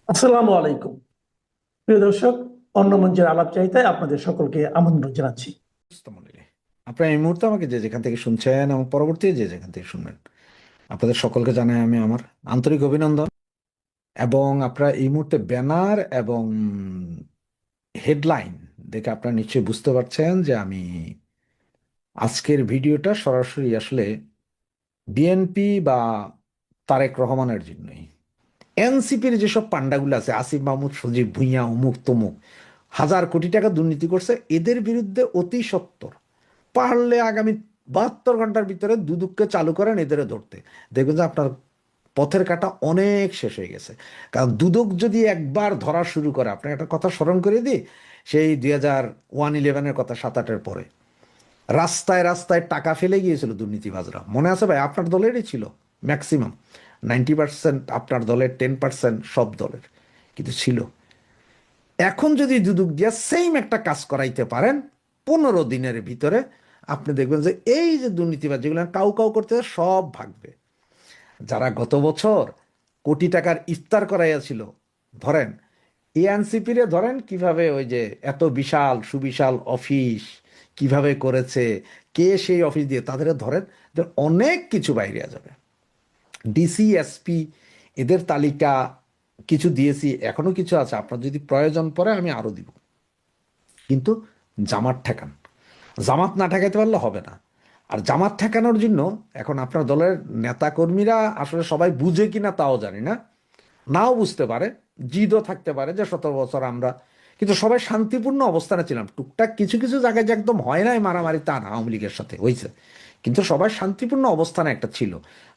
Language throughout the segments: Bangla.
আসসালামু আলাইকুম। প্রিয় দর্শক, অন্য মঞ্চের আলাপ চাইতায় আপনাদের সকলকে আমন্ত্রণ জানাচ্ছি। বুঝতে আপনারা এই মুহূর্তে আমাকে যে যেখান থেকে শুনছেন এবং পরবর্তী যে যেখান থেকে শুনবেন, আপনাদের সকলকে জানাই আমি আমার আন্তরিক অভিনন্দন। এবং আপনারা এই মুহূর্তে ব্যানার এবং হেডলাইন দেখে আপনারা নিশ্চয়ই বুঝতে পারছেন যে আমি আজকের ভিডিওটা সরাসরি আসলে বিএনপি বা তারেক রহমানের জন্যই। এনসিপির যেসব পান্ডাগুলো আছে, আসিফ মাহমুদ, সজীব ভুঁইয়া, অমুক তমুক, হাজার কোটি টাকা দুর্নীতি করছে, এদের বিরুদ্ধে অতি সত্বর পারলে আগামী 72 ঘন্টার ভিতরে দুদককে চালু করেন এদের ধরতে। দেখবেন যে আপনার পথের কাটা অনেক শেষ হয়ে গেছে। কারণ দুদক যদি একবার ধরা শুরু করে, আপনাকে একটা কথা স্মরণ করে দিই, সেই 2001-11-এর কথা, 7-8-এর পরে রাস্তায় রাস্তায় টাকা ফেলে গিয়েছিল দুর্নীতিবাজরা, মনে আছে ভাই? আপনার দলেরই ছিল ম্যাক্সিমাম, 90% আপনার দলের, 10% সব দলের, কিন্তু ছিল। এখন যদি দুদক দিয়া সেম একটা কাজ করাইতে পারেন 15 দিনের ভিতরে, আপনি দেখবেন যে এই যে দুর্নীতিবাজ যেগুলো কাউ কাউ করতে সব ভাগবে। যারা গত বছর কোটি টাকার ইফতার করাইয়াছিল, ধরেন এএনসিপিরে ধরেন কিভাবে ওই যে এত বিশাল সুবিশাল অফিস কিভাবে করেছে, কে সেই অফিস দিয়ে তাদের ধরেন, অনেক কিছু বাইরে যাবে। ডিসি, এসপি, এদের তালিকা কিছু দিয়েছি, এখনো কিছু আছে, আপনার যদি প্রয়োজন পড়ে আমি আরো দিব। কিন্তু জামাত ঠেকান, জামাত না ঠেকাইতে পারলে হবে না। আর জামাত ঠেকানোর জন্য এখন আপনার দলের নেতা কর্মীরা আসলে সবাই বুঝে কিনা তাও জানি না, নাও বুঝতে পারে, জিদও থাকতে পারে যে 17 বছর আমরা, কিন্তু সবাই শান্তিপূর্ণ অবস্থানে ছিলাম। টুকটাক কিছু কিছু জায়গায় যে একদম হয় নাই মারামারি তা না, আওয়ামী লীগের সাথে হয়েছে, কিন্তু সবাই শান্তিপূর্ণ অবস্থানে একটা ছিল।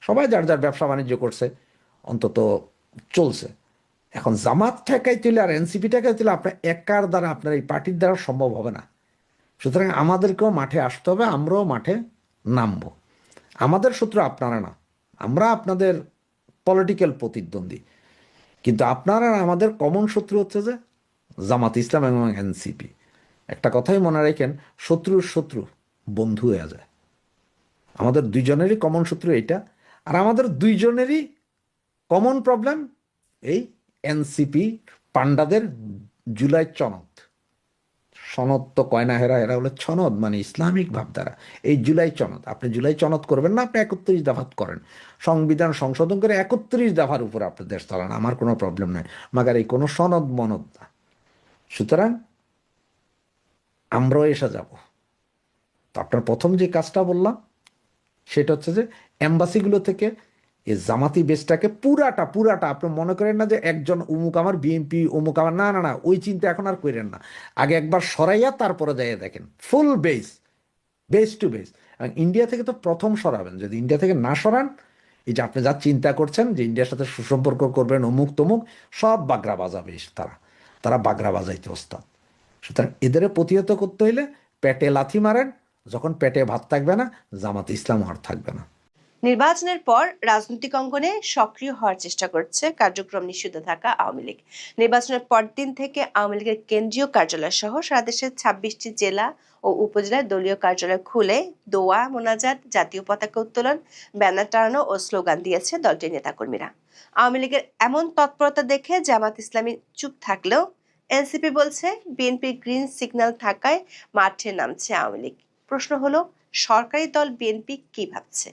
সবাই যার যার ব্যবসা বাণিজ্য করছে, অন্তত চলছে। এখন জামাত ঠেকাইতে হলে আর এনসিপি ঠেকাইতে হলে আপনার একার দ্বারা, আপনার এই পার্টির দ্বারা সম্ভব হবে না। সুতরাং আমাদেরকেও মাঠে আসতে হবে, আমরাও মাঠে নামবো। আমাদের শত্রু আপনারা না, আমরা আপনাদের পলিটিক্যাল প্রতিদ্বন্দ্বী, কিন্তু আপনারা আমাদের কমন শত্রু হচ্ছে যে জামাত ইসলাম এবং এনসিপি। একটা কথাই মনে রাখেন, শত্রুর শত্রু বন্ধু হয়ে যায়। আমাদের দুইজনেরই কমন শত্রু এইটা। আর আমাদের দুইজনেরই কমন প্রবলেম এই এনসিপি পান্ডাদের জুলাই সনদ। সনদ তো কয়না, হেরা হেরা হলে সনদ মানে ইসলামিক ভাবধারা। এই জুলাই সনদ, আপনি জুলাই সনদ করবেন না, আপনি 31 দফা করেন, সংবিধান সংশোধন করে 31 দফার উপর আপনি দেশ চালান, আমার কোনো প্রবলেম নাই। মাগার এই কোনো সনদ মনদ না। সুতরাং আমরাও এসে যাব। তো আপনার প্রথম যে কাজটা বললাম সেটা হচ্ছে যে এম্বাসিগুলো থেকে এই জামাতি বেসটাকে পুরাটা পুরাটা, আপনি মনে করেন না যে একজন অমুক আমার বিএনপি, অমুক আমার, না না না, ওই চিন্তা এখন আর করেন না। আগে একবার সরাইয়া তারপরে যাইয়া দেখেন ফুল বেস, বেস টু বেস। এবং ইন্ডিয়া থেকে তো প্রথম সরাবেন, যদি ইন্ডিয়া থেকে না সরান, এই যে আপনি যা চিন্তা করছেন যে ইন্ডিয়ার সাথে সুসম্পর্ক করবেন অমুক তমুক, সব বাগড়া বাজাবে তারা, তারা বাগড়া বাজাইতে ওস্তাদ। সুতরাং এদের প্রতিহত করতে হইলে পেটে লাথি মারেন, যখন পেটে ভাত থাকবে না, জামাত ইসলাম আর থাকবে না। নির্বাচনের পর রাজনৈতিক অঙ্গনে সক্রিয় হওয়ার চেষ্টা করছে কার্যক্রম নিষিদ্ধ থাকা আওয়ামী লীগ। নির্বাচনের পরদিন থেকে আওয়ামী লীগের কেন্দ্রীয় কার্যালয় সহ সারা দেশের 26টি জেলা ও উপজেলায় দলীয় কার্যালয় খুলে দোয়া মোনাজাত, জাতীয় পতাকা উত্তোলন, ব্যানার টানানো ও স্লোগান দিয়েছে দলটির নেতাকর্মীরা। আওয়ামী লীগের এমন তৎপরতা দেখে জামাত ইসলামী চুপ থাকলেও এনসিপি বলছে বিএনপির গ্রিন সিগন্যাল থাকায় মাঠে নামছে আওয়ামী লীগ। প্রশ্ন হলো, সরকারি দল বিএনপি কি ভাবছে?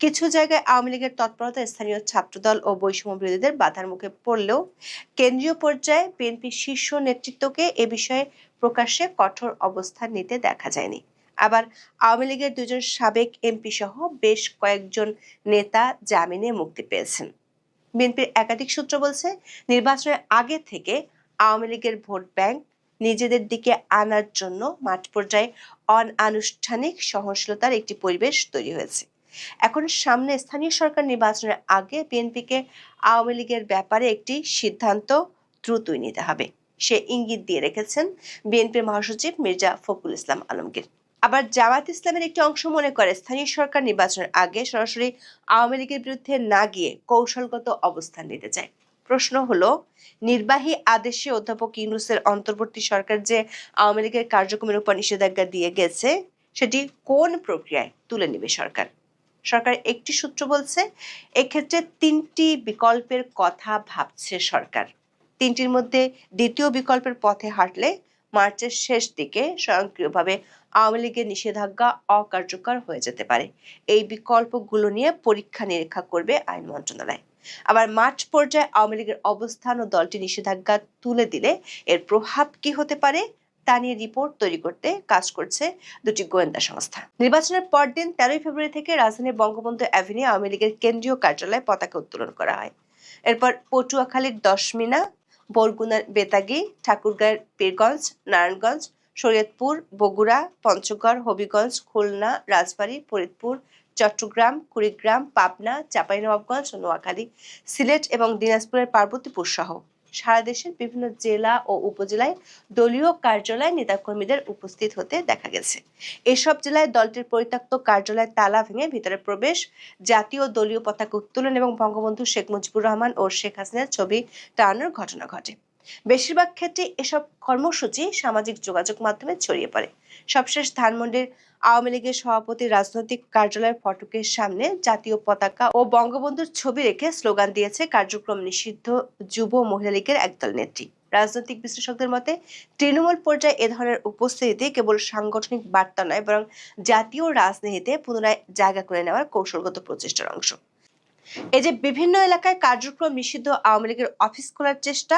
কিছু জায়গায় আওয়ামী লীগের তৎপরতা স্থানীয় ছাত্রদল ও বৈষম্য বিরোধীদের বাধার মুখে পড়লেও কেন্দ্রীয় পর্যায়ে বিএনপির শীর্ষ নেতৃত্বকে এ বিষয়ে প্রকাশ্যে কঠোর অবস্থান নিতে দেখা যায়নি। আবার আওয়ামী লীগের দুজন সাবেক এমপি সহ বেশ কয়েকজন নেতা জামিনে মুক্তি পেয়েছেন। বিএনপির একাধিক সূত্র বলছে, নির্বাচনের আগে থেকে আওয়ামী লীগের ভোট ব্যাংক নিজেদের দিকে আনার জন্য মাঠ পর্যায়ে অনানুষ্ঠানিক সহনশীলতার একটি পরিবেশ তৈরি হয়েছে। এখন সামনে স্থানীয় সরকার নির্বাচনের আগে বিএনপিকে আওয়ামী লীগের ব্যাপারে একটি সিদ্ধান্ত দ্রুতই নিতে হবে, সে ইঙ্গিত দিয়ে রেখেছেন বিএনপির মহাসচিব মির্জা ফখরুল ইসলাম আলমগীর। আবার জামাত ইসলামের একটি অংশ মনে করে, স্থানীয় সরকার নির্বাচনের আগে সরাসরি আওয়ামী লীগের বিরুদ্ধে না গিয়ে কৌশলগত অবস্থান নিতে চায়। প্রশ্ন হলো, নির্বাহী আদেশে অধ্যাপক ইউনূসের অন্তর্বর্তী সরকার যে আওয়ামী লীগের কার্যক্রমের উপর নিষেধাজ্ঞা দিয়ে গেছে, সেটি কোন প্রক্রিয়ায় তুলে নেবে সরকার? সরকারের একটি সূত্র বলছে, এক্ষেত্রে 3টি বিকল্পের কথা ভাবছে সরকার। তিনটির মধ্যে দ্বিতীয় বিকল্পের পথে হাঁটলে মার্চের শেষ দিকে স্বয়ংক্রিয়ভাবে আওয়ামী লীগের নিষেধাজ্ঞা অকার্যকর হয়ে যেতে পারে। এই বিকল্পগুলো নিয়ে পরীক্ষা নিরীক্ষা করবে আইন মন্ত্রণালয়। আবার মাঠ পর্যায়ে আওয়ামী লীগের অবস্থান ও দলটি নিষেধাজ্ঞা তুলে দিলে এর প্রভাব কি হতে পারে তা নিয়ে রিপোর্ট তৈরি করতে কাজ করছে দুটি গোয়েন্দা সংস্থা। নির্বাচনের পরদিন 13 ফেব্রুয়ারি থেকে রাজধানীর বঙ্গবন্ধু অ্যাভিনিউ আওয়ামী লীগের কেন্দ্রীয় কার্যালয়ে পতাকা উত্তোলন করা হয়। এরপর পটুয়াখালীর দশমিনা, বরগুনার বেতাগী, ঠাকুরগাঁয়ের পীরগঞ্জ, নারায়ণগঞ্জ, শরীয়তপুর, বগুড়া, পঞ্চগড়, হবিগঞ্জ, খুলনা, রাজবাড়ী, ফরিদপুর, চট্টগ্রাম, কুড়িগ্রাম, পাবনা, চাঁপাইনবাবগঞ্জ, নোয়াখালী, সিলেট এবং দিনাজপুরের পার্বতীপুর সহ সারা দেশের বিভিন্ন জেলা ও উপজেলায় দলীয় কার্যালয়ে নেতাকর্মীদের উপস্থিত হতে দেখা গেছে। এসব জেলায় দলটির পরিত্যক্ত কার্যালয়ে তালা ভেঙে ভিতরে প্রবেশ, জাতীয় দলীয় পতাকা উত্তোলন এবং বঙ্গবন্ধু শেখ মুজিবুর রহমান ও শেখ হাসিনার ছবি টানানোর ঘটনা ঘটে। বেশিরভাগ ক্ষেত্রে এসব কর্মসূচি সামাজিক যোগাযোগ মাধ্যমে ছড়িয়ে পড়ে। সবশেষ ধানমন্ডির আওয়ামী লীগের সভাপতির রাজনৈতিক কার্যালয়ের ফটকের সামনে জাতীয় পতাকা ও বঙ্গবন্ধুর ছবি রেখে স্লোগান দিয়েছে কার্যক্রম নিষিদ্ধ যুব মহিলা লীগের একদল নেত্রী। রাজনৈতিক বিশ্লেষকদের মতে তৃণমূল পর্যায়ে এ ধরনের উপস্থিতি কেবল সাংগঠনিক বার্তা নয়, বরং জাতীয় রাজনীতিতে পুনরায় জায়গা করে নেওয়ার কৌশলগত প্রচেষ্টার অংশ। এই যে বিভিন্ন এলাকায় কার্যক্রম নিষিদ্ধ আওয়ামী লীগের অফিস খোলার চেষ্টা,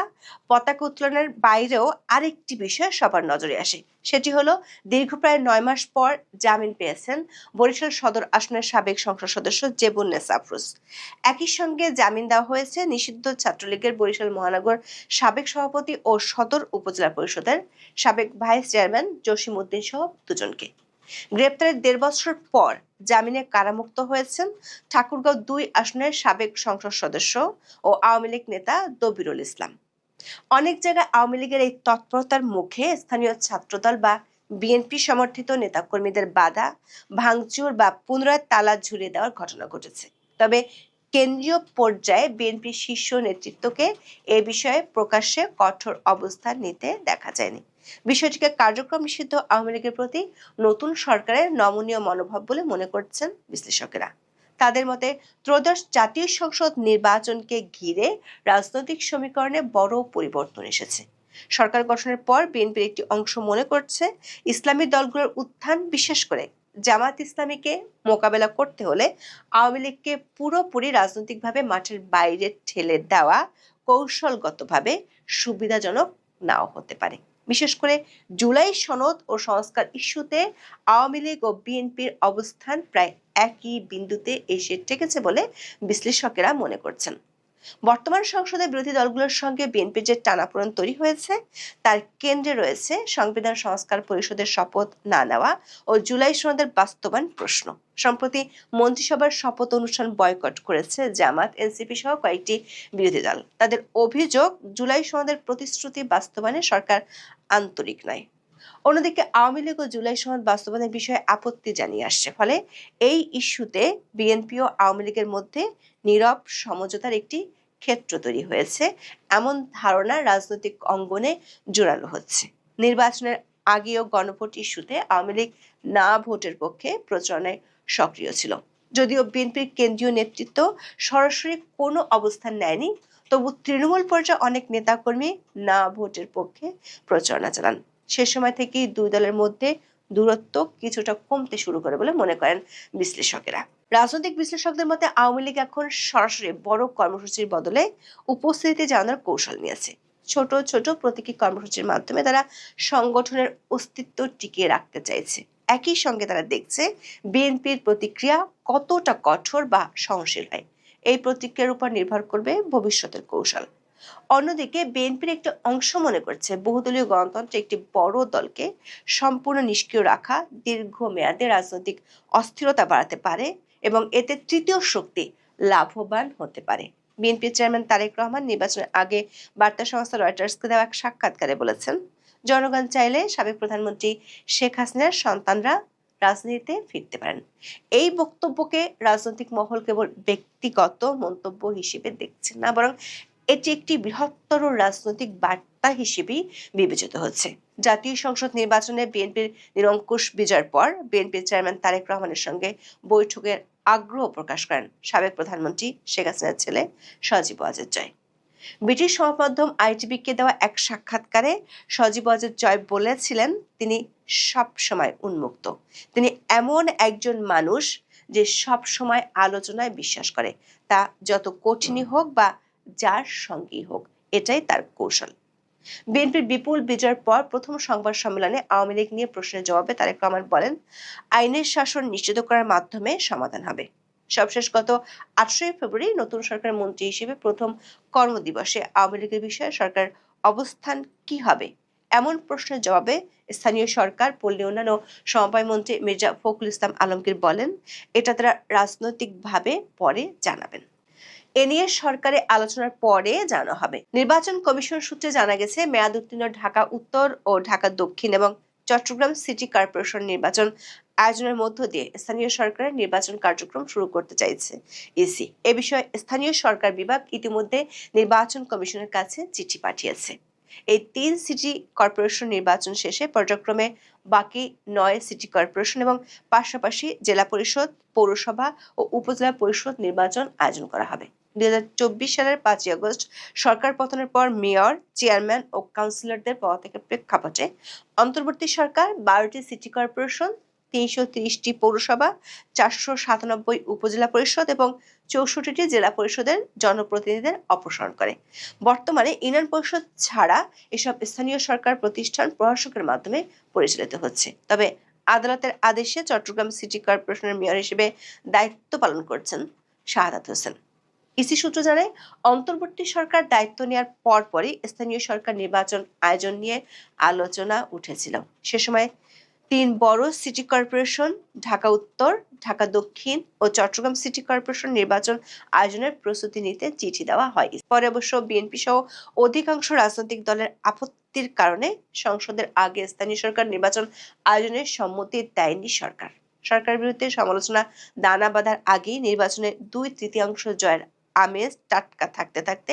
পতাকা উত্তোলনের বাইরেও আরেকটি বিষয় সবার নজরে আসে। সেটি হলো দীর্ঘ প্রায় 9 মাস পর জামিন পেয়েছেন বরিশাল সদর আসনের সাবেক সংসদ সদস্য জেবুন্নেসা আফরোজ। একই সঙ্গে জামিন দেওয়া হয়েছে নিষিদ্ধ ছাত্রলীগের বরিশাল মহানগর সাবেক সভাপতি ও সদর উপজেলা পরিষদের সাবেক ভাইস চেয়ারম্যান জসিম উদ্দিন সহ দুজনকে। গ্রেপ্তারের 1.5 বছর পর জামিনে কারামুক্ত হয়েছেন ঠাকুরগাঁও 2 আসনের সাবেক সংসদ সদস্য ও আওয়ামী লীগ নেতা দবিরুল ইসলাম। অনেক জায়গায় আওয়ামী লীগের এই তৎপরতার মুখে স্থানীয় ছাত্রদল বা বিএনপি সমর্থিত নেতাকর্মীদের বাধা, ভাঙচুর বা পুনরায় তালা ঝুলিয়ে দেওয়ার ঘটনা ঘটেছে। তবে কেন্দ্রীয় পর্যায়ে বিএনপি শীর্ষ নেতৃত্বকে এ বিষয়ে প্রকাশ্যে কঠোর অবস্থান নিতে দেখা যায়নি। বিষয়টিকে কার্যক্রম নিষিদ্ধ আওয়ামী লীগের প্রতি নতুন সরকারের নমনীয় মনোভাব বলে মনে করছেন বিশ্লেষকেরা। তাদের মতে ত্রয়োদশ জাতীয় সংসদ নির্বাচনকে ঘিরে রাজনৈতিক সমীকরণে বড় পরিবর্তন এসেছে। সরকার গঠনের পর বিএনপির একটি অংশ মনে করছে ইসলামী দলগুলোর উত্থান, বিশেষ করে জামাত ইসলামীকে মোকাবেলা করতে হলে আওয়ামী লীগকে পুরোপুরি রাজনৈতিকভাবে মাঠের বাইরে ঠেলে দেওয়া কৌশলগতভাবে সুবিধাজনক নাও হতে পারে। বিশেষ করে জুলাই সনদ ও সংস্কার ইস্যুতে আওয়ামী লীগ ও বিএনপির অবস্থান প্রায় একই বিন্দুতে এসে ঠেকেছে বলে বিশ্লেষকেরা মনে করছেন। বর্তমান সংসদে বিরোধী দলগুলোর সঙ্গে বিএনপির যে টানাপোড়েন তৈরি হয়েছে তার কেন্দ্রে রয়েছে সংবিধান সংস্কার পরিষদের শপথ না নেওয়া ও জুলাই সনদের বাস্তবায়ন প্রশ্ন। সম্প্রতি মন্ত্রিসভার শপথ অনুষ্ঠান বয়কট করেছে জামাত, এনসিপি সহ কয়েকটি বিরোধী দল। তাদের অভিযোগ, জুলাই সনদের প্রতিশ্রুতি বাস্তবায়নে সরকার আন্তরিক নয়। অন্যদিকে আওয়ামী লীগ ও জুলাই সনদ বাস্তবায়নের বিষয়ে আপত্তি জানিয়ে আসছে। ফলে এই ইস্যুতে বিএনপি ও আওয়ামী লীগের মধ্যে নীরব সমঝোতার একটি ক্ষেত্র তৈরি হয়েছে, এমন ধারণা রাজনৈতিক অঙ্গনে জোরালো হচ্ছে। নির্বাচনের আগেও গণভোট ইস্যুতে আওয়ামী লীগ না ভোটের পক্ষে প্রচারণায় সক্রিয় ছিল। যদিও বিএনপির কেন্দ্রীয় নেতৃত্ব সরাসরি কোনো অবস্থান নেয়নি, তবু তৃণমূল পর্যায়ে অনেক নেতাকর্মী না ভোটের পক্ষে প্রচারণা চালান। সে সময় থেকেই দুই দলের মধ্যে দূরত্ব কিছুটা কমতে শুরু করে বলে মনে করেন বিশ্লেষকেরা। রাজনৈতিক বিশ্লেষকদের মতে আওয়ামী লীগ এখন সরাসরি বড় কর্মসূচির বদলে উপস্থিতি জানানোর কৌশল নিয়েছে। ছোট ছোট প্রতীকী কর্মসূচির মাধ্যমে তারা সংগঠনের অস্তিত্ব টিকিয়ে রাখতে চাইছে। একই সঙ্গে তারা দেখছে বিএনপির প্রতিক্রিয়া কতটা কঠোর বা সহনশীল হয়। এই প্রতিক্রিয়ার উপর নির্ভর করবে ভবিষ্যতের কৌশল। অন্যদিকে বিএনপির একটি অংশ মনে করছে বহুদলীয় গণতন্ত্রে একটি বড় দলকে সম্পূর্ণ নিষ্ক্রিয় রাখা দীর্ঘমেয়াদে রাজনৈতিক অস্থিরতা বাড়াতে পারে এবং এতে তৃতীয় শক্তি লাভবান হতে পারে। বিএনপির চেয়ারম্যান তারেক রহমান নির্বাচনের আগে বার্তা সংস্থা রয়টার্সকে দেওয়া এক সাক্ষাৎকারে বলেছেন, জনগণ চাইলে সাবেক প্রধানমন্ত্রী শেখ হাসিনার সন্তানরা রাজনীতিতে ফিরতে পারেন। এই বক্তব্যকে রাজনৈতিক মহল কেবল ব্যক্তিগত মন্তব্য হিসেবে দেখছেন না, বরং এটি একটি বৃহত্তর রাজনৈতিক বার্তা হিসেবেই বিবেচিত হচ্ছে। জাতীয় সংসদ নির্বাচনে বিএনপির নিরঙ্কুশ বিজয়ের পর বিএনপির চেয়ারম্যান তারেক রহমানের সঙ্গে বৈঠকের আগ্রহ প্রকাশ করেন সাবেক প্রধানমন্ত্রী শেখ হাসিনার ছেলে সজীব ওয়াজেদ জয়। ব্রিটিশ সংবাদমাধ্যম আইটিভিকে দেওয়া এক সাক্ষাৎকারে সজীব ওয়াজেদ জয় বলেছিলেন তিনি সব সময় উন্মুক্ত। তিনি এমন একজন মানুষ যে সব সময় আলোচনায় বিশ্বাস করে, তা যত কঠিনই হোক বা যার সঙ্গেই হোক, এটাই তার কৌশল। বিএনপির বিপুল বিজয়ের পর প্রথম সংবাদ সম্মেলনে আওয়ামী লীগ নিয়ে প্রশ্নের জবাবে তারেক রহমান বলেন, আইনের শাসন নিশ্চিত করার মাধ্যমে সমাধান হবে। সবশেষ গত 8ই ফেব্রুয়ারি নতুন সরকার মন্ত্রী হিসেবে প্রথম কর্মদিবসে আওয়ামী লীগের বিষয়ে সরকার অবস্থান কি হবে এমন প্রশ্নের জবাবে স্থানীয় সরকার, পল্লী উন্নয়ন ও সমবায় মন্ত্রী মির্জা ফখরুল ইসলাম আলমগীর বলেন, এটা তারা রাজনৈতিকভাবে পরে জানাবেন। এ নিয়ে সরকারে আলোচনার পরে জানা হবে। নির্বাচন কমিশন সূত্রে জানা গেছে, মেয়াদ উত্তীর্ণ ঢাকা উত্তর ও ঢাকা দক্ষিণ এবং চট্টগ্রাম সিটি কর্পোরেশন নির্বাচন আয়োজনের মধ্য দিয়ে স্থানীয় সরকারের নির্বাচন কার্যক্রম শুরু করতে চাইছে ইসি। এ বিষয়ে স্থানীয় সরকার বিভাগ ইতিমধ্যে নির্বাচন কমিশনের কাছে চিঠি পাঠিয়েছে। এই 3 সিটি কর্পোরেশন নির্বাচন শেষে পর্যায়ক্রমে বাকি 9 সিটি কর্পোরেশন এবং পাশাপাশি জেলা পরিষদ, পৌরসভা ও উপজেলা পরিষদ নির্বাচন আয়োজন করা হবে। 2024 সালের 5ই আগস্ট সরকার পতনের পর মেয়র, চেয়ারম্যান ও কাউন্সিলরদের পদত্যাগের প্রেক্ষাপটে অন্তর্বর্তী সরকার 12টি সিটি কর্পোরেশন, 330টি পৌরসভা, 497 উপজেলা পরিষদ এবং 64টি জেলা পরিষদের জনপ্রতিনিধিদের অপসারণ করে। বর্তমানে ইউনিয়ন পরিষদ ছাড়া এসব স্থানীয় সরকার প্রতিষ্ঠান প্রশাসকের মাধ্যমে পরিচালিত হচ্ছে। তবে আদালতের আদেশে চট্টগ্রাম সিটি কর্পোরেশনের মেয়র হিসেবে দায়িত্ব পালন করছেন শাহাদাত হোসেন। ইসি সূত্র জানায়, অন্তর্বর্তী সরকার দায়িত্ব নেওয়ার পরপরই স্থানীয় সরকার নির্বাচন আয়োজন নিয়ে আলোচনা উঠেছিল। সে সময় 3 বড় সিটি কর্পোরেশন ঢাকা উত্তর, ঢাকা দক্ষিণ ও চট্টগ্রাম সিটি কর্পোরেশন নির্বাচন আয়োজনের প্রস্তুতি নিতে চিঠি দেওয়া হয়। পরে অবশ্য বিএনপি সহ অধিকাংশ রাজনৈতিক দলের আপত্তির কারণে সংসদের আগে স্থানীয় সরকার নির্বাচন আয়োজনের সম্মতি দেয়নি সরকার। সরকারের বিরুদ্ধে সমালোচনা দানা বাঁধার আগেই নির্বাচনে 2/3 জয়ের আমেজ টাটকা থাকতে থাকতে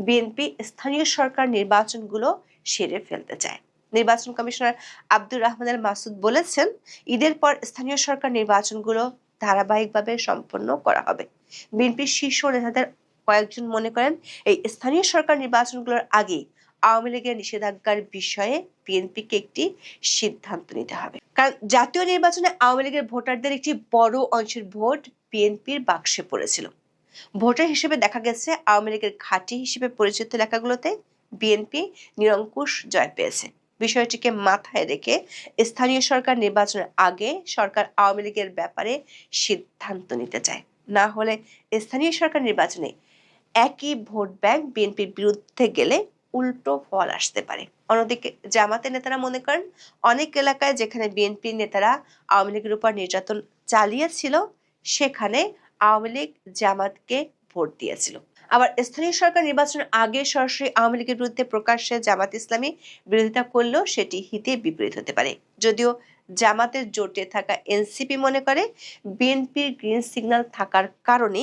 বিএনপি স্থানীয় সরকার নির্বাচনগুলো সেরে ফেলতে চায়। নির্বাচন কমিশনার আব্দুর রহমান আল মাসুদ বলেছেন, ঈদের পর স্থানীয় সরকার নির্বাচনগুলো ধারাবাহিকভাবে সম্পন্ন করা হবে। বিএনপির শীর্ষ নেতাদের কয়েকজন মনে করেন, এই স্থানীয় সরকার নির্বাচনগুলোর আগে আওয়ামী লীগের নিষেধাজ্ঞার বিষয়ে বিএনপিকে একটি সিদ্ধান্ত নিতে হবে। কারণ জাতীয় নির্বাচনে আওয়ামী লীগের ভোটারদের একটি বড় অংশের ভোট বিএনপির বাক্সে পড়েছিল। ভোটার হিসেবে দেখা গেছে, আওয়ামী লীগের ঘাঁটি হিসেবে পরিচিত এলাকাগুলোতে বিএনপি নিরঙ্কুশ জয় পেয়েছে। বিষয়টিকে মাথায় রেখে স্থানীয় সরকার নির্বাচনের আগে সরকার আওয়ামী লীগের ব্যাপারে সিদ্ধান্ত নিতে চায়। না হলে স্থানীয় সরকার নির্বাচনে একই ভোট ব্যাংক বিএনপির বিরুদ্ধে গেলে উল্টো ফল আসতে পারে। অন্যদিকে জামাতের নেতারা মনে করেন, অনেক এলাকায় যেখানে বিএনপির নেতারা আওয়ামী লীগের উপর নির্যাতন চালিয়েছিল, সেখানে আওয়ামী লীগ জামাতকে ভোট দিয়েছিল। আবার স্থানীয় সরকার নির্বাচনের আগে সরাসরি আওয়ামী লীগের বিরুদ্ধে প্রকাশ্যে জামাত ইসলামী বিরোধিতা করলেও সেটি হিতে বিপরীত হতে পারে। যদিও জামাতের জোটে থাকা এনসিপি মনে করে, বিএনপির গ্রিন সিগন্যাল থাকার কারণে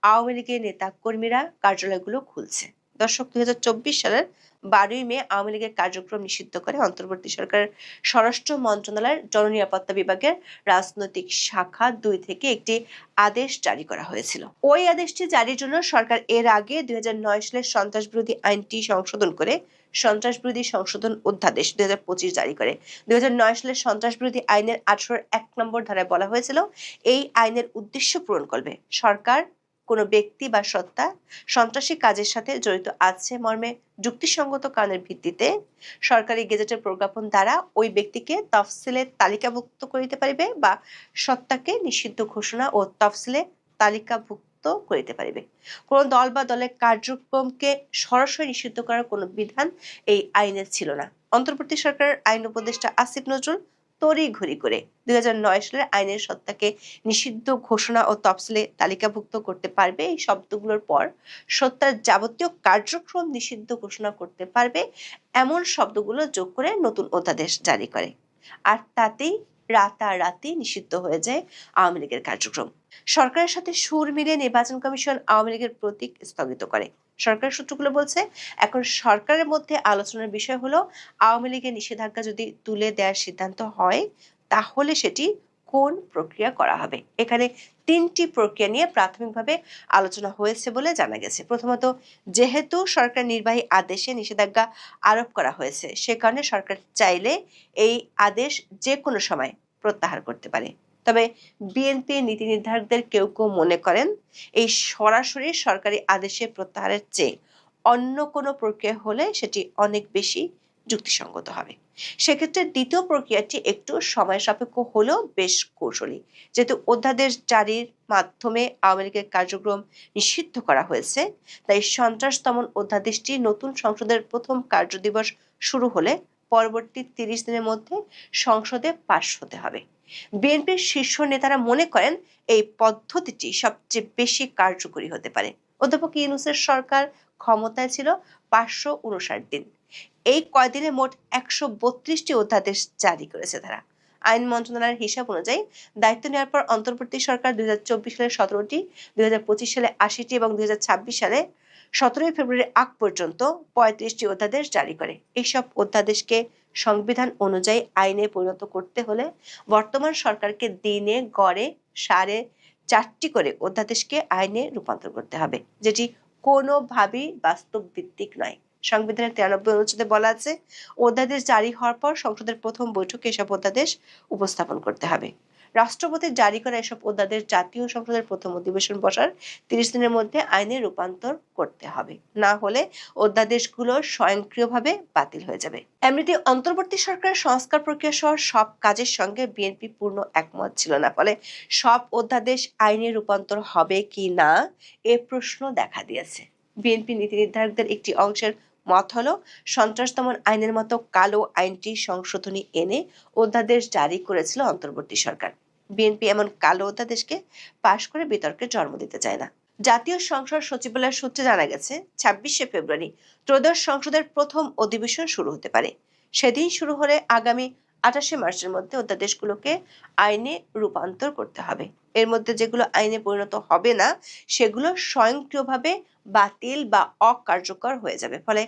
আওয়ামী লীগের নেতা কর্মীরা কার্যালয়গুলো খুলছে। দর্শক, 2024 সালের 12ই মে আওয়ামী লীগের কার্যক্রম নিষিদ্ধ করে অন্তর্বর্তী সরকারের স্বরাষ্ট্র মন্ত্রণালয়ের জননিরাপত্তা বিভাগের রাজনৈতিক শাখা 2 থেকে একটি আদেশ জারি করা হয়েছিল। ওই আদেশটি জারির জন্য সরকার এর আগে 2009 সালের সন্ত্রাস বিরোধী আইনটি সংশোধন করে সন্ত্রাস বিরোধী সংশোধন অধ্যাদেশ 2025 জারি করে। 2009 সালের সন্ত্রাস বিরোধী আইনের 18-1 নম্বর ধারায় বলা হয়েছিল, এই আইনের উদ্দেশ্য পূরণ করবে সরকার কোনো ব্যক্তি বা সত্তা সন্ত্রাসী কাজের সাথে জড়িত আছে মর্মে যুক্তিসঙ্গত কারণের ভিত্তিতে সরকারি গেজেটের প্রজ্ঞাপন দ্বারা ওই ব্যক্তিকে তফসিলে তালিকাভুক্ত করিতে পারিবে বা সত্তাকে নিষিদ্ধ ঘোষণা ও তফসিলে তালিকাভুক্ত করিতে পারিবে। কোন দল বা দলের কার্যক্রমকে সরাসরি নিষিদ্ধ করার কোনো বিধান এই আইনে ছিল না। অন্তর্বর্তী সরকারের আইন উপদেষ্টা আসিফ নজরুল তড়িঘড়ি করে 2009 সালের আইনের সত্তাকে নিষিদ্ধ ঘোষণা ও তফসিলে তালিকাভুক্ত করতে পারবে এই শব্দগুলোর পর সত্তার যাবতীয় কার্যক্রম নিষিদ্ধ ঘোষণা করতে পারবে এমন শব্দগুলো যোগ করে নতুন অধ্যাদেশ জারি করে। আর তাতেই রাতারাতি নিষিদ্ধ হয়ে যায় আওয়ামী লীগের কার্যক্রম। সরকারের সাথে সুর মিলিয়ে নির্বাচন কমিশন আওয়ামী লীগের প্রতীক স্থগিত করে। সরকারের সূত্রগুলো বলছে, এখন সরকারের মধ্যে আলোচনার বিষয় হলো আওয়ামী লীগের নিষেধাজ্ঞা যদি তুলে দেওয়ার সিদ্ধান্ত হয়, তাহলে সেটি কোন প্রক্রিয়া করা হবে। এখানে 3টি প্রক্রিয়া নিয়ে প্রাথমিকভাবে আলোচনা হয়েছে বলে জানা গেছে। প্রথমত, যেহেতু সরকার নির্বাহী আদেশে নিষেধাজ্ঞা আরোপ করা হয়েছে, সে কারণে সরকার চাইলে এই আদেশ যে কোনো সময় প্রত্যাহার করতে পারে। তবে বিএনপি নীতি নির্ধারকদের কেউ কেউ মনে করেন এই সরাসরি সরকারি আদেশে প্রত্যাহারের চেয়ে অন্য কোনো প্রক্রিয়া হলে সেটি অনেক বেশি যুক্তিসঙ্গত হবে। সেক্ষেত্রে দ্বিতীয় প্রক্রিয়াটি একটু সময় সাপেক্ষ হলেও বেশ কৌশলী। যেহেতু অধ্যাদেশ জারির মাধ্যমে আওয়ামী লীগের কার্যক্রম নিষিদ্ধ করা হয়েছে, তাই সন্ত্রাস দমন অধ্যাদেশটি নতুন সংসদের প্রথম কার্যদিবস শুরু হলে পরবর্তী 30 দিনের মধ্যে সংসদে পাশ হতে হবে। বিএনপির শীর্ষ নেতারা মনে করেন এই পদ্ধতিটি সবচেয়ে বেশি কার্যকরী হতে পারে। অধ্যাপক ইউনূসের সরকার ক্ষমতায় ছিল 559 দিন। এই কয়দিনে মোট 132টি অধ্যাদেশ জারি করেছে তারা। আইন মন্ত্রণালয়ের হিসাব অনুযায়ী দায়িত্ব নেওয়ার পর অন্তর্বর্তী সরকার 2024 সালে 17টি, 2025 সালে 80টি এবং 2026 সালে 17 ফেব্রুয়ারি আগ পর্যন্ত 35টি অধ্যাদেশ জারি করে। এইসব অধ্যাদেশকে সংবিধান অনুযায়ী আইনে পরিণত করতে হলে বর্তমান সরকারকে দিনে গড়ে 4.5টি করে অধ্যাদেশকে আইনে রূপান্তর করতে হবে, যেটি কোনোভাবেই বাস্তব ভিত্তিক নয়। সংবিধানের 93 অনুচ্ছেদে বলা আছে, অধ্যাদেশ জারি হওয়ার পর সংসদের প্রথম বৈঠকে এসব অধ্যাদেশ উপস্থাপন করতে হবে। রাষ্ট্রপতি জারি করা এসব অধ্যাদেশ জাতীয় সংসদের প্রথম অধিবেশন বসার 30 দিনের মধ্যে আইনে রূপান্তর করতে হবে, না হলে অধ্যাদেশগুলো স্বয়ংক্রিয়ভাবে বাতিল হয়ে যাবে। এমনিতে অন্তর্বর্তী সরকারের সংস্কার প্রক্রিয়া সহ সব কাজের সঙ্গে বিএনপি পূর্ণ একমত ছিল না, ফলে সব অধ্যাদেশ আইনে রূপান্তর হবে কি না এ প্রশ্ন দেখা দিয়েছে। বিএনপি নীতি নির্ধারকদের একটি অংশের মত হলো, সন্ত্রাস দমন আইনের মতো কালো আইনটি সংশোধনী এনে অধ্যাদেশ জারি করেছিল অন্তর্বর্তী সরকার। বিএনপি এমন কালো অধ্যাদেশকে পাশ করে বিতর্কের জন্ম দিতে চায় না। জাতীয় সংসদ সচিবালয়ের সূত্রে জানা গেছে, 26শে ফেব্রুয়ারি ত্রয়োদশ সংসদের প্রথম অধিবেশন শুরু হতে পারে। সেদিন শুরু হলে আগামী 28শে মার্চের মধ্যে অধ্যাদেশগুলোকে আইনে রূপান্তর করতে হবে। এর মধ্যে যেগুলো আইনে পরিণত হবে না সেগুলো স্বয়ংক্রিয়ভাবে বাতিল বা অকার্যকর হয়ে যাবে। ফলে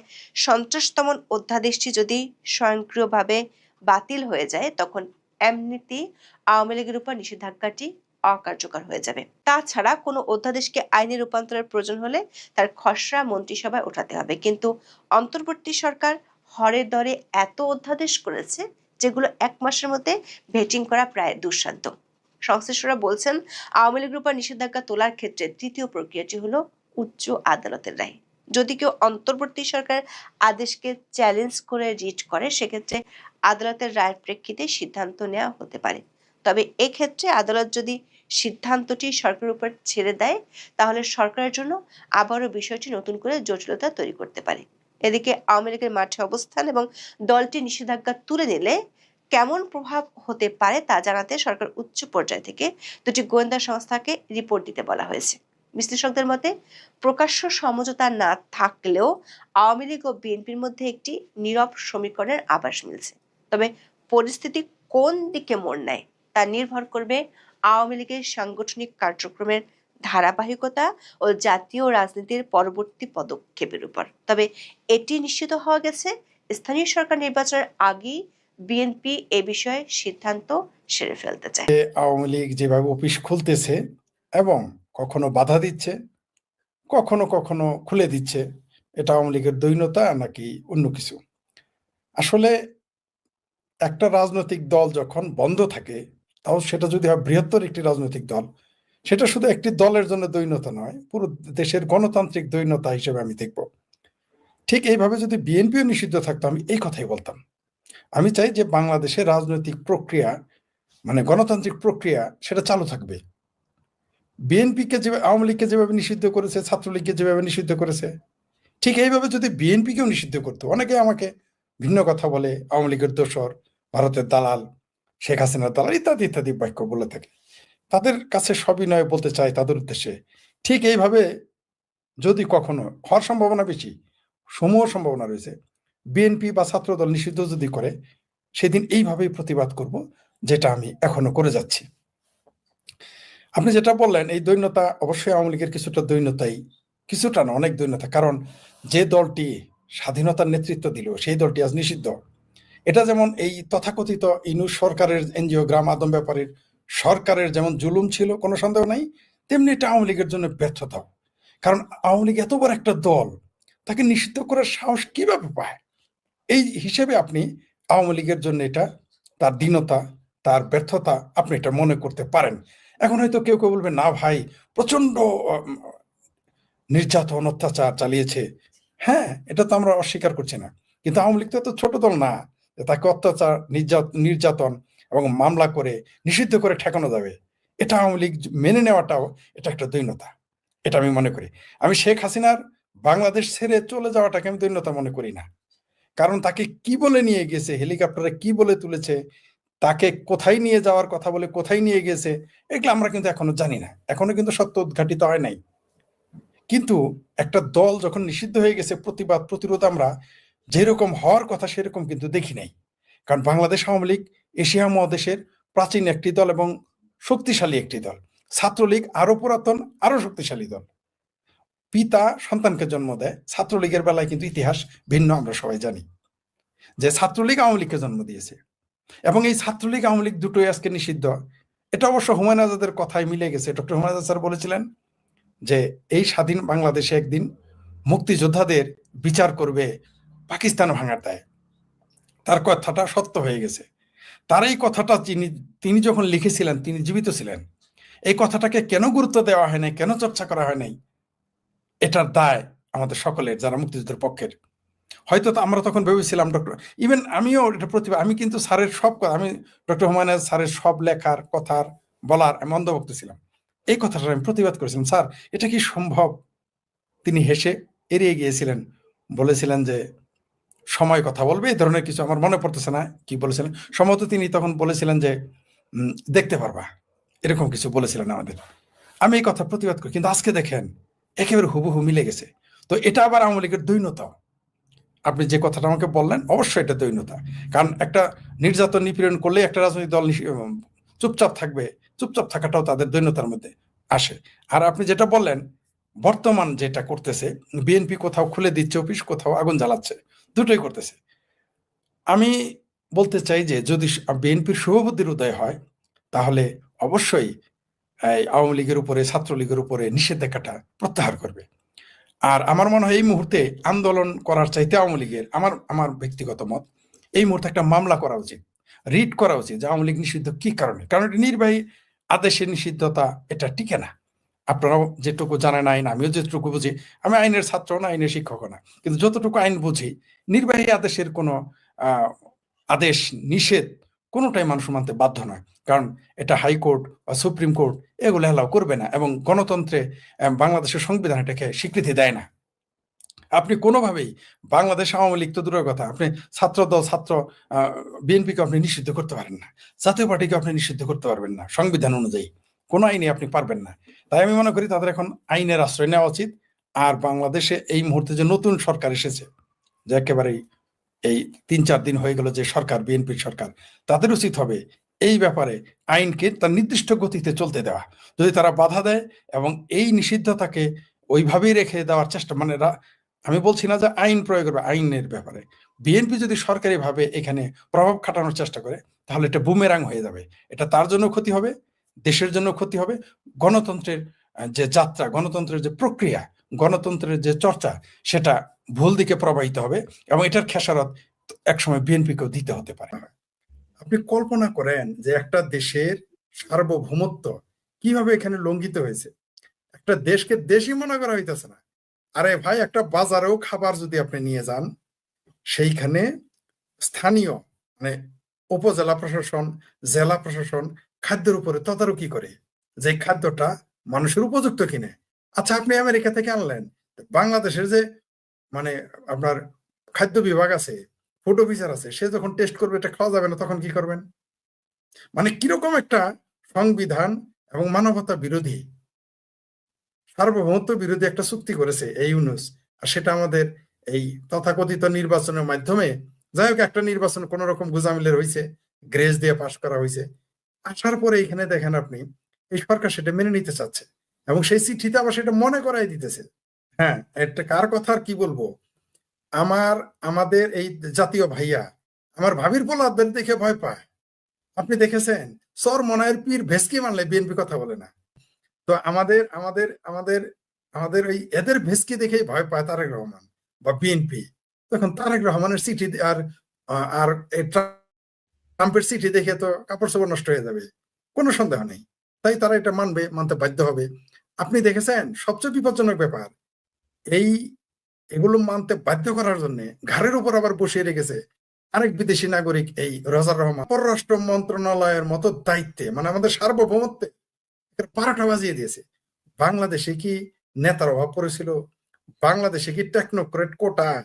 সন্ত্রাস দমন অধ্যাদেশটি যদি স্বয়ংক্রিয়ভাবে বাতিল হয়ে যায়, তখন এমনিতেই আওয়ামী লীগের উপর নিষেধাজ্ঞাটি অকার্যকর হয়ে যাবে। তাছাড়া কোনো অধ্যাদেশকে আইনে রূপান্তরের প্রয়োজন হলে তার খসড়া মন্ত্রিসভায় ওঠাতে হবে। কিন্তু অন্তর্বর্তী সরকার হরে দরে এত অধ্যাদেশ করেছে যেগুলো 1 মাসের মধ্যে ভেটিং করা প্রায় দুঃসাধ্য। সংশ্লিষ্টরা বলছেন, আওয়ামী লীগের উপর নিষেধাজ্ঞা তোলার ক্ষেত্রে তৃতীয় প্রক্রিয়াটি হলো উচ্চ আদালতের রায়। যদি কেউ অন্তর্বর্তী সরকার আদেশকে চ্যালেঞ্জ করে রিট করে, সেক্ষেত্রে আদালতের রায়ের প্রেক্ষিতে সিদ্ধান্ত নেওয়া হতে পারে। তবে এক্ষেত্রে আদালত যদি সিদ্ধান্তটি সরকারের উপর ছেড়ে দেয়, তাহলে সরকারের জন্য আবারও বিষয়টি নতুন করে জটিলতা তৈরি করতে পারে। এদিকে আওয়ামী লীগের মাঠে অবস্থান এবং দলটি নিষেধাজ্ঞা তুলে নিলে কেমন প্রভাব হতে পারে তা জানাতে সরকার উচ্চ পর্যায় থেকে 2টি গোয়েন্দা সংস্থাকে রিপোর্ট দিতে বলা হয়েছে। বিশ্লেষকদের মতে, প্রকাশ্য সমঝোতা না থাকলেও আওয়ামী লীগ ও বিএনপির মধ্যে একটি নীরব সমীকরণের আভাস মিলছে। তবে পরিস্থিতি কোন দিকে মোড় নেয় তা নির্ভর করবে আওয়ামী লীগের সাংগঠনিক কার্যক্রমের ধারাবাহিকতা ও জাতীয় রাজনীতির পরবর্তী পদক্ষেপের উপর। তবে এটি নিশ্চিত হওয়া গেছে, স্থানীয় সরকার নির্বাচনের আগেই বিএনপি এ বিষয়ে সিদ্ধান্ত সেরে ফেলতে চায়। আওয়ামী লীগ যেভাবে অফিস খুলতেছে এবং কখনো বাধা দিচ্ছে, কখনো কখনো খুলে দিচ্ছে, এটা আওয়ামী লীগের দৈন্যতা নাকি অন্য কিছু? আসলে একটা রাজনৈতিক দল যখন বন্ধ থাকে, তাও সেটা যদি হয় বৃহত্তর একটি রাজনৈতিক দল, সেটা শুধু একটি দলের জন্য দৈন্যতা নয়, পুরো দেশের গণতান্ত্রিক দৈন্যতা হিসেবে আমি দেখব। ঠিক এইভাবে যদি বিএনপিও নিষিদ্ধ থাকতো, আমি এই কথাই বলতাম। আমি চাই যে বাংলাদেশের রাজনৈতিক প্রক্রিয়া, মানে গণতান্ত্রিক প্রক্রিয়া, সেটা চালু থাকবে। বিএনপিকে যেভাবে, আওয়ামী লীগকে যেভাবে নিষিদ্ধ করেছে, ছাত্রলীগকে যেভাবে নিষিদ্ধ করেছে, ঠিক এইভাবে যদি বিএনপিকেও নিষিদ্ধ করতো। অনেকে আমাকে ভিন্ন কথা বলে, আওয়ামী লীগের দোসর, ভারতের দালাল, শেখ হাসিনার দালাল ইত্যাদি ইত্যাদি বাক্য বলে থাকে। তাদের কাছে সবিনয় বলতে চাই তাদের উদ্দেশ্যে, ঠিক এইভাবে যদি কখনো হওয়ার সম্ভাবনা বেশি, সমূহ সম্ভাবনা রয়েছে, বিএনপি বা ছাত্রদল নিষিদ্ধ যদি করে, সেদিন এইভাবেই প্রতিবাদ করব, যেটা আমি এখনো করে যাচ্ছি। আপনি যেটা বললেন, এই দৈন্যতা অবশ্যই আওয়ামী লীগের কিছুটা দৈন্যতাই, কিছুটা না, অনেক দৈন্যতা। কারণ যে দলটি স্বাধীনতার নেতৃত্ব দিল, সেই দলটি আজ নিষিদ্ধ। এটা যেমন এই তথাকথিত ইউনূস সরকারের এনজিও গ্রাম আদম ব্যাপারীর সরকারের যেমন জুলুম ছিল কোনো সন্দেহ নাই, তেমনি এটা আওয়ামী লীগের জন্য ব্যর্থতাও। কারণ আওয়ামী লীগ এত বড় একটা দল, তাকে নিষিদ্ধ করার সাহস কিভাবে পায়? এই হিসেবে আপনি আওয়ামী লীগের জন্য এটা তার দীনতা, তার ব্যর্থতা আপনি এটা মনে করতে পারেন। এখন হয়তো কেউ কেউ বলবে, না ভাই, প্রচন্ড নির্যাতন অত্যাচার চালিয়েছে। হ্যাঁ, এটা তো আমরা অস্বীকার করছি না, কিন্তু আওয়ামী লীগ তো এত ছোট দল না যে তাকে অত্যাচার, নির্যাতন এবং মামলা করে নিষিদ্ধ করে ঠেকানো যাবে। এটা আওয়ামী লীগ মেনে নেওয়াটাও এটা একটা দৈন্যতা, এটা আমি মনে করি। আমি শেখ হাসিনার বাংলাদেশ ছেড়ে চলে যাওয়াটাকে আমি দৈন্যতা মনে করি না। কারণ তাকে কি বলে নিয়ে গেছে, হেলিকপ্টারে কি বলে তুলেছে, তাকে কোথায় নিয়ে যাওয়ার কথা বলে কোথায় নিয়ে গেছে, এগুলো আমরা কিন্তু এখনো জানি না, এখনো কিন্তু সত্য উদ্ঘাটিত হয় নাই। কিন্তু একটা দল যখন নিষিদ্ধ হয়ে গেছে, প্রতিবাদ প্রতিরোধ আমরা যেরকম হওয়ার কথা সেরকম কিন্তু দেখি নাই। কারণ বাংলাদেশ আওয়ামী লীগ এশিয়া মহাদেশের প্রাচীন একটি দল এবং শক্তিশালী একটি দল। ছাত্রলীগ আরো পুরাতন, আরো শক্তিশালী দল। পিতা সন্তানকে জন্ম দেয়, ছাত্রলীগের বেলায় কিন্তু ইতিহাস ভিন্ন, আমরা সবাই জানি যে ছাত্রলীগ আওয়ামী লীগকে জন্ম দিয়েছে, এবং এই ছাত্রলীগ আওয়ামী লীগ দুটোই আজকে নিষিদ্ধ। এটা অবশ্য হুমায়ুন আজাদের কথায় মিলে গেছে। ডক্টর হুমায়ুন আজাদ স্যার বলেছিলেন যে এই স্বাধীন বাংলাদেশে একদিন মুক্তিযোদ্ধাদের বিচার করবে পাকিস্তান ভাঙার দায়। তার কথাটা সত্য হয়ে গেছে। তার এই কথাটা তিনি যখন লিখেছিলেন, তিনি জীবিত ছিলেন। এই কথাটাকে কেন গুরুত্ব দেওয়া হয় নাই, কেন চর্চা করা হয় নাই, এটার দায় আমাদের সকলের, যারা মুক্তিযুদ্ধের পক্ষের। হয়তো আমরা তখন ভেবেছিলাম ডক্টর, ইভেন আমিও এটা আমি কিন্তু স্যারের সব কথা, আমি ডক্টর হুমায়ুন আজাদ স্যারের সব লেখার কথার বলার আমি অন্ধভক্ত ছিলাম। এই কথাটা আমি প্রতিবাদ করেছিলাম, স্যার এটা কি সম্ভব? তিনি হেসে এড়িয়ে গিয়েছিলেন, বলেছিলেন যে সময় কথা বলবে, এই ধরনের কিছু, আমার মনে পড়তেছে না কি বলেছিলেন। সম্ভবত তিনি তখন বলেছিলেন যে দেখতে পারবা, এরকম কিছু বলেছিলেন আমাদের। আমি এই কথা প্রতিবাদ করি, কিন্তু আজকে দেখেন একেবারে হুবহু মিলে গেছে। তো এটা আবার আওয়ামী লীগের দৈন্যতা। আপনি যে কথাটা আমাকে বললেন, অবশ্যই এটা দৈন্যতা। কারণ একটা নির্যাতন নিপীড়ন করলে একটা রাজনৈতিক দল চুপচাপ থাকবে, চুপচাপ থাকাটাও তাদের দৈন্যতার মধ্যে আসে। আর আপনি যেটা বললেন, বর্তমান যেটা করতেছে, বিএনপি কোথাও খুলে দিচ্ছে অফিস, কোথাও আগুন জ্বালাচ্ছে, দুটোই করতেছে। আমি বলতে চাই যে যদি বিএনপির শুভবুদ্ধির উদয় হয়, তাহলে অবশ্যই আওয়ামী লীগের উপরে, ছাত্রলীগের উপরে নিষেধাজ্ঞাটা প্রত্যাহার করবে। আর আমার মনে হয় এই মুহূর্তে আন্দোলন করার চাইতে আওয়ামী লীগের, আমার ব্যক্তিগত মত, এই মুহূর্তে একটা মামলা করা উচিত, রিট করা উচিত যে আওয়ামী লীগ নিষিদ্ধ কি কারণে। কারণ এটা নির্বাহী আদেশের নিষিদ্ধতা, এটা টিকে না। আপনারাও যেটুকু জানেন আইন, আমিও যেটুকু বুঝি, আমি আইনের ছাত্র না, আইনের শিক্ষক না, কিন্তু যতটুকু আইন বুঝি, নির্বাহী আদেশের কোনো আদেশ নিষেধ কোনোটাই মানুষ মানতে বাধ্য নয়। কারণ এটা হাইকোর্ট বা সুপ্রিম কোর্ট এগুলো অ্যালাউ করবে না, এবং গণতন্ত্রে বাংলাদেশের সংবিধান এটাকে স্বীকৃতি দেয় না। আপনি কোনোভাবেই বাংলাদেশ আওয়ামী লীগ তো দূরের কথা, আপনি ছাত্রদল, বিএনপিকে আপনি নিষিদ্ধ করতে পারেন না, জাতীয় পার্টিকে আপনি নিষিদ্ধ করতে পারবেন না সংবিধান অনুযায়ী, কোনো আইনে আপনি পারবেন না। তাই আমি মনে করি তাদের এখন আইনের আশ্রয় নেওয়া উচিত। আর বাংলাদেশে এই মুহূর্তে যে নতুন সরকার এসেছে, যে একেবারেই এই 3-4 দিন হয়ে গেল যে সরকার, বিএনপির সরকার, তাদের উচিত হবে এই ব্যাপারে আইনকে তার নির্দিষ্ট গতিতে চলতে দেওয়া। যদি তারা বাধা দেয় এবং এই নিষিদ্ধতাকে ওইভাবেই রেখে দেওয়ার চেষ্টা, মানে আমি বলছি না যে আইন প্রয়োগ করবে, আইনের ব্যাপারে বিএনপি যদি সরকারিভাবে এখানে প্রভাব খাটানোর চেষ্টা করে, তাহলে এটা বুমেরাং হয়ে যাবে। এটা তার জন্য ক্ষতি হবে, দেশের জন্য ক্ষতি হবে। গণতন্ত্রের যে যাত্রা, গণতন্ত্রের যে প্রক্রিয়া, গণতন্ত্রের যে চর্চা, সেটা ভুল দিকে প্রবাহিত হবে, এবং এটার খেসারত একসময় বিএনপিকেও দিতে হতে পারে। আপনি কল্পনা করেন যে একটা দেশের সার্বভৌমত্ব কিভাবে এখানে লঙ্ঘিত হয়েছে। একটা দেশকে দেশই মনে করা হইতেছে না। আরে ভাই, একটা বাজারেও খাবার যদি আপনি নিয়ে যান, সেইখানে স্থানীয় মানে উপজেলা প্রশাসন, জেলা প্রশাসন খাদ্যের উপরে তদারকি করে যে খাদ্যটা মানুষের উপযুক্ত কিনে। আচ্ছা, আপনি আমেরিকা থেকে আনলেন, বাংলাদেশের যে মানে আপনার খাদ্য বিভাগ আছে, ফুড অফিসার আছে, সে যখন টেস্ট করবে এটা খাওয়া যাবে না, তখন কি করবেন? মানে কিরকম একটা সংবিধান এবং মানবতা বিরোধী, সার্বভৌমত্ব বিরোধী একটা চুক্তি করেছে এই ইউনূস। আর সেটা আমাদের এই তথাকথিত নির্বাচনের মাধ্যমে, যাই হোক, একটা নির্বাচন কোন রকম গুজামিলের হয়েছে, গ্রেস দিয়ে পাশ করা হয়েছে। আসার পরে এখানে দেখেন আপনি, এই সরকার সেটা মেনে নিতে চাচ্ছে, এবং সেই চিঠিতে আবার সেটা মনে করাই দিতেছে। হ্যাঁ, এটা কার কথা আর কি বলবো, আমাদের এই জাতীয় ভাইয়া আমার ভাবির পোলাদের দেখে ভয় পায়। আপনি দেখেছেন চর মনায়ের পীর ভেস্কি মানলে বিএনপি কথা বলে না। তো আমাদের আমাদের আমাদের আমাদের ওই এদের ভেস্কি দেখেই ভয় পায় তারেক রহমান বা বিএনপি। তখন তারেক রহমানের চিঠি আর আর এই ট্রাম্পের চিঠি দেখে তো কাপড় চোপড় নষ্ট হয়ে যাবে, কোনো সন্দেহ নেই। তাই তারা এটা মানতে বাধ্য হবে। আপনি দেখেছেন সবচেয়ে বিপজ্জনক ব্যাপার, এগুলো মানতে বাধ্য করার জন্য ঘাড়ের উপর আবার বসিয়ে রেখেছে আরেক বিদেশি নাগরিক, এই রজার রহমান। পররাষ্ট্র মন্ত্রণালয়ের মতো দায়িত্বে, মানে আমাদের সার্বভৌমত্বে 12টা বাজিয়ে দিয়েছে। বাংলাদেশে কি নেতার অভাব পড়েছিল? বাংলাদেশে কি টেকনোক্রেট কোটায়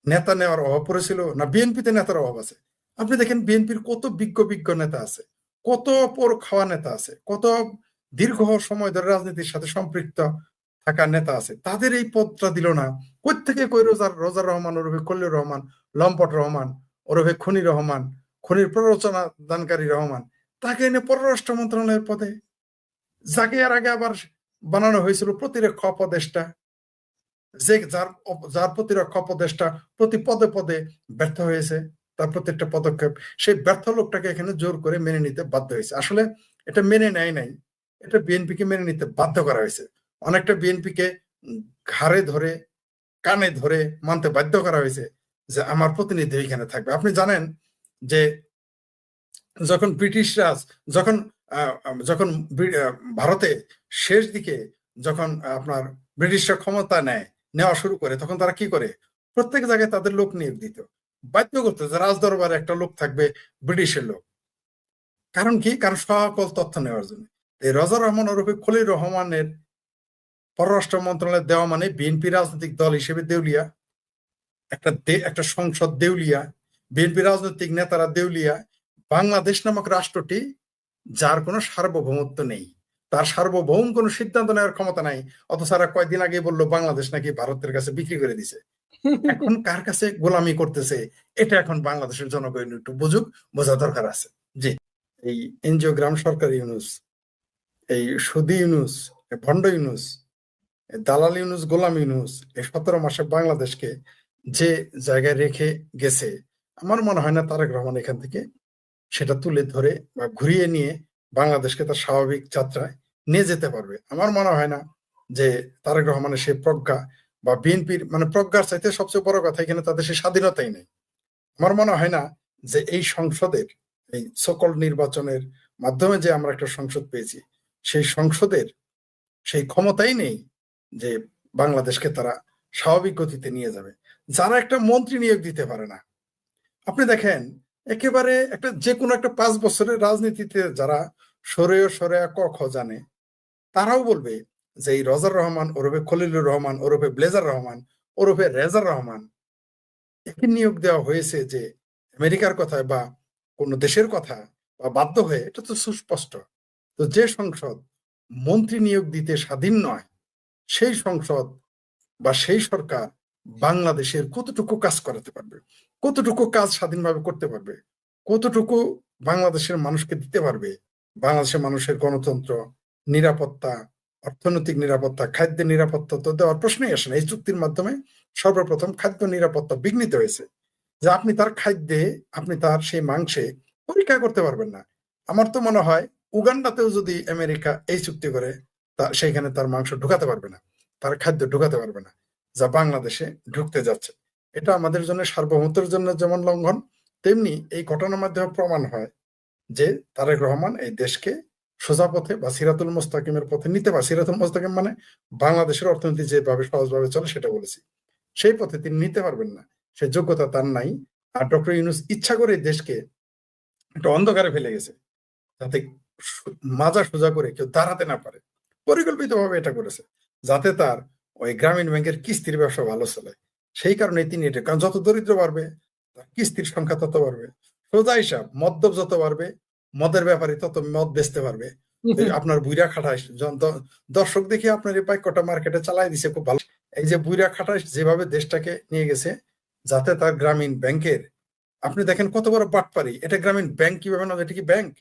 নেতা নেওয়ার অভাব পড়েছিল? না বিএনপিতে নেতার অভাব আছে? আপনি দেখেন বিএনপির কত বিজ্ঞ নেতা আছে, কত পর খাওয়া নেতা আছে, কত দীর্ঘ সময় ধরে রাজনীতির সাথে সম্পৃক্ত থাকা নেতা আছে, তাদের এই পদটা দিল না। কোত্থেকে কই রোজার রহমান ওরফে খলিলুর রহমান, লম্পট রহমান ওরফে খনি রহমান, খনির প্ররোচনা দানকারী রহমান, তাকে এনে পররাষ্ট্র মন্ত্রণালয়ের পদে, যাকে এর আগে আবার বানানো হয়েছিল প্রতিরক্ষা উপদেষ্টা, যে যার প্রতিরক্ষা উপদেষ্টা প্রতি পদে পদে ব্যর্থ হয়েছে, তার প্রত্যেকটা পদক্ষেপ, সেই ব্যর্থ লোকটাকে এখানে জোর করে মেনে নিতে বাধ্য হয়েছে। আসলে এটা মেনে নেয় নাই, এটা বিএনপিকে মেনে নিতে বাধ্য করা হয়েছে। অনেকটা বিএনপিকে ঘাড়ে ধরে কানে ধরে মানতে বাধ্য করা হয়েছে যে আমার প্রতিনিধি এখানে থাকবে। আপনি জানেন যে যখন ব্রিটিশরা যখন যখন ভারতে শেষ দিকে যখন আপনার ব্রিটিশরা ক্ষমতা নেওয়া শুরু করে, তখন তারা কি করে, প্রত্যেক জায়গায় তাদের লোক নিয়োগ দিত, বাধ্য করতো যে রাজদরবারে একটা লোক থাকবে ব্রিটিশের লোক। কারণ কি? কারণ সকল তথ্য নেওয়ার জন্য। এই রজার রহমান ওরফে খলিলুর রহমানের পররাষ্ট্র মন্ত্রণালয়ে দেওয়া মানে বিএনপি রাজনৈতিক দল হিসেবে দেউলিয়া, একটা সংসদ দেউলিয়া, বিএনপি রাজনৈতিক নেতারা দেউলিয়া, বাংলাদেশ নামক রাষ্ট্রটি যার কোনো সার্বভৌমত্ব নেই, তার সার্বভৌম কোনো সিদ্ধান্ত নেওয়ার ক্ষমতা নাই। অথচ তারা কয়েকদিন আগে বললো বাংলাদেশ নাকি ভারতের কাছে বিক্রি করে দিছে। এখন কার কাছে গোলামি করতেছে, এটা এখন বাংলাদেশের জনগণ একটু বোঝা দরকার আছে। জি, এই এনজিওগ্রাম সরকার ইউনুস, এই সুদি ইউনুস, ভণ্ড ইউনুস, দালাল ইউনুস, গোলাম ইউনুস, এই 17 মাসে বাংলাদেশকে যে জায়গায় রেখে গেছে, আমার মনে হয় না তারেক রহমান এখান থেকে সেটা তুলে ধরে বা ঘুরিয়ে নিয়ে বাংলাদেশকে তার স্বাভাবিক যাত্রায় নিয়ে যেতে পারবে। আমার মনে হয় না যে তারেক রহমানের সেই প্রজ্ঞা বা বিএনপির, মানে প্রজ্ঞার চাইতে সবচেয়ে বড় কথা এখানে তাদের সেই স্বাধীনতাই নেই। আমার মনে হয় না যে এই সংসদের, এই সকল নির্বাচনের মাধ্যমে যে আমরা একটা সংসদ পেয়েছি, সেই সংসদের সেই ক্ষমতাই নেই যে বাংলাদেশকে তারা স্বাভাবিক গতিতে নিয়ে যাবে। যারা একটা মন্ত্রী নিয়োগ দিতে পারে না, আপনি দেখেন একেবারে একটা যে কোনো একটা 5 বছরের রাজনীতিতে যারা সরেয়া ক খ জানে, তারাও বলবে যে এই রজার রহমান ওরফে খলিলুর রহমান ওরফে ব্লেজার রহমান ওরফে রেজার রহমান, একে নিয়োগ দেওয়া হয়েছে যে আমেরিকার কথায় বা কোনো দেশের কথা বা বাধ্য হয়ে, এটা তো সুস্পষ্ট। তো যে সংসদ মন্ত্রী নিয়োগ দিতে স্বাধীন নয়, সেই সংসদ বা সেই সরকার বাংলাদেশের কতটুকু কাজ করাতে পারবে, কতটুকু কাজ স্বাধীনভাবে করতে পারবে, কতটুকু বাংলাদেশের মানুষকে দিতে পারবে? বাংলাদেশের মানুষের গণতন্ত্র, নিরাপত্তা, অর্থনৈতিক নিরাপত্তা, খাদ্যের নিরাপত্তা তো দেওয়ার প্রশ্নই আসে না। এই চুক্তির মাধ্যমে সর্বপ্রথম খাদ্য নিরাপত্তা বিঘ্নিত হয়েছে, যে আপনি তার খাদ্যে, আপনি তার সেই মাংসে পরীক্ষা করতে পারবেন না। আমার তো মনে হয় উগান্ডাতেও যদি আমেরিকা এই চুক্তি করে, সেইখানে তার মাংস ঢুকাতে পারবে না, তার খাদ্য ঢুকাতে পারবে না, যা বাংলাদেশে ঢুকতে যাচ্ছে। এটা আমাদের জন্য সার্বভৌমত্বের জন্য যেমন লঙ্ঘন, তেমনি এই ঘটনার মাধ্যমে প্রমাণ হয় যে তারেক রহমান এই দেশকে সোজা পথে বা সিরাতুল মুস্তাকিমের পথে নিতে পারে। সিরাতুল মুস্তাকিম মানে বাংলাদেশের অর্থনীতি যেভাবে সহজভাবে চলে সেটা বলেছি, সেই পথে তিনি নিতে পারবেন না, সে যোগ্যতা তার নাই। আর ডক্টর ইউনূস ইচ্ছা করে দেশকে একটা অন্ধকারে ফেলে গেছে, যাতে মাজা সোজা করে কেউ দাঁড়াতে না পারে। পরিকল্পিতভাবে এটা করেছে যাতে তার ওই গ্রামীণ ব্যাংকের কিস্তির ব্যবসা ভালো চলে। সেই কারণে তিনি এটা, কারণ যত দরিদ্র বাড়বে তার কিস্তির সংখ্যা তত বাড়বে। সোজা হিসাব, মদ্যপ যত বাড়বে, মদের ব্যাপারে তত মদ বেচতে পারবে। আপনার বুইরা খাটাইশ, দর্শক দেখি আপনার এই বাক্যটা মার্কেটে চালাই দিছে খুব ভালো। এই যে বুইরা খাটাইশ যেভাবে দেশটাকে নিয়ে গেছে, যাতে তার গ্রামীণ ব্যাংকের, আপনি দেখেন কত বড় বাটপারি, এটা গ্রামীণ ব্যাংক কিভাবে না, এটা কি ব্যাংক?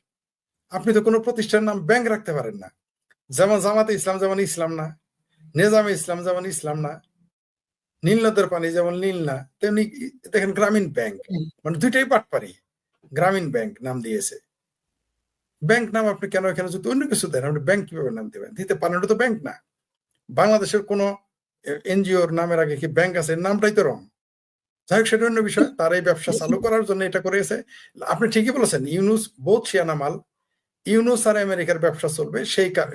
আপনি তো কোনো প্রতিষ্ঠানের নাম ব্যাংক রাখতে পারেন না। যেমন জামাতে ইসলাম যেমন ইসলাম না, নেজামে ইসলাম যেমন ইসলাম না, নীল নদের পানি যেমন নীল না, তেমনি দেখেন গ্রামীণ ব্যাংক, মানে দুইটাই বাটপারি। গ্রামীণ ব্যাংক নাম দিয়েছে, ব্যাংক নাম আপনি কেন এখানে যদি অন্য কিছু দেন, আপনি ব্যাংক কিভাবে নাম দেবেন? দিতে পারেন, ওটা তো ব্যাংক না। বাংলাদেশের কোন এনজিওর নামের আগে কি ব্যাংক আছে? নামটাই তো রং। যাই হোক, সেটা অন্য বিষয়। তার এই ব্যবসা চালু করার জন্য এটা করেছে। আপনি ঠিকই বলেছেন, ইউনুস বোধ শিয়ানা মাল। ইউনুস আর আমেরিকার ব্যবসা চলবে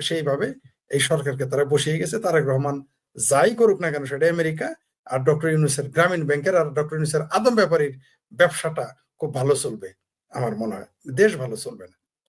সেইভাবে এই সরকারকে তারা বসিয়ে গেছে। তারেক রহমান যাই করুক না কেন, সেটা আমেরিকা আর ডক্টর ইউনুসের গ্রামীণ ব্যাংকের আর ডক্টর ইউনুসের আদম ব্যাপারীর ব্যবসাটা খুব ভালো চলবে। আমার মনে হয় দেশ ভালো চলবে না।